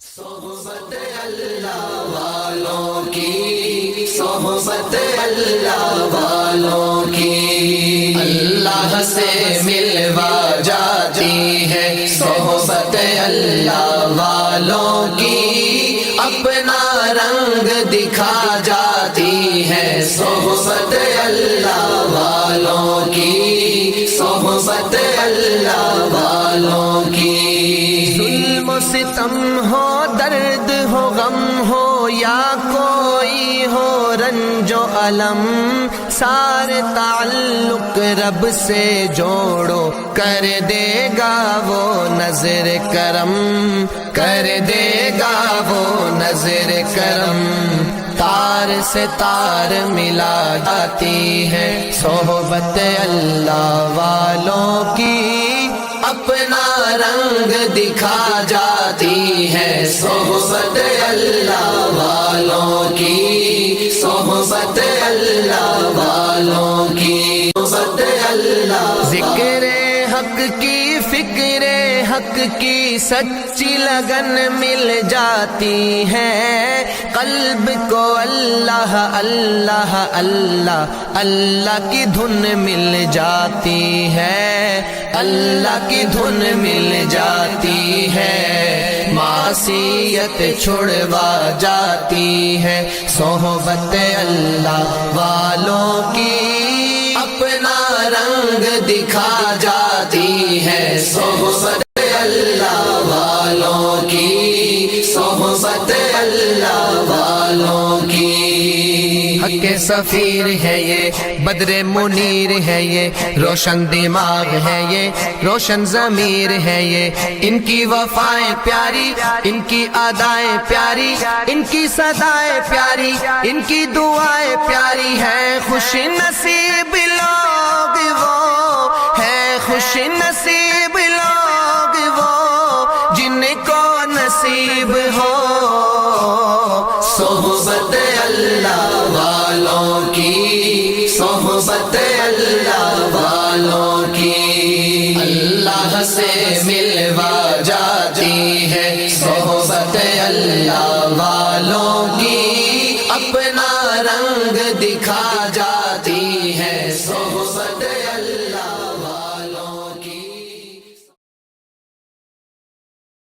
صحبت اللہ والوں کی، صحبت اللہ والوں کی، اللہ سے ملوا جاتی ہے۔ صحبت اللہ والوں کی اپنا رنگ دکھا جاتی ہے۔ صحبت اللہ والوں کی، صحبت اللہ والوں کی، ظلم و ستم ہو، درد ہو، غم ہو، یا کوئی ہو رنج و الم، سارے تعلق رب سے جوڑو، کر دے گا وہ نظر کرم، کر دے گا وہ نظر کرم۔ تار سے تار ملا جاتی ہے صحبت اللہ والوں کی، اپنا رنگ دکھا جاتی ہے۔ صحبت اللہ والوں کی، صحبت اللہ والوں کی، صحبت اللہ، ذکر حق کی، فکر حق کی سچی لگن مل جاتی ہے، قلب کو اللہ اللہ اللہ اللہ کی دھن مل جاتی ہے، اللہ کی دھن مل جاتی ہے، معصیت چھڑوا جاتی ہے۔ صحبت اللہ والوں کی اپنا رنگ دکھا جاتی ہے۔ صحبت اللہ والوں کی، صحبت اللہ والوں کی، حق سفیر ہے یہ، بدر منیر ہے یہ، روشن دماغ ہے یہ، روشن ضمیر ہے یہ، ان کی وفائیں پیاری، ان کی ادائیں پیاری، ان کی صدائیں پیاری، ان کی دعائیں پیاری ہیں۔ خوش نصیب لوگ وہ ہیں، خوش نصیب لوگ وہ جن کو نصیب ہو صحبت اللہ والوں کی، صحبت اللہ والوں کی، اللہ سے ملوا جاتی ہے صحبت اللہ والوں کی، اپنا رنگ دکھا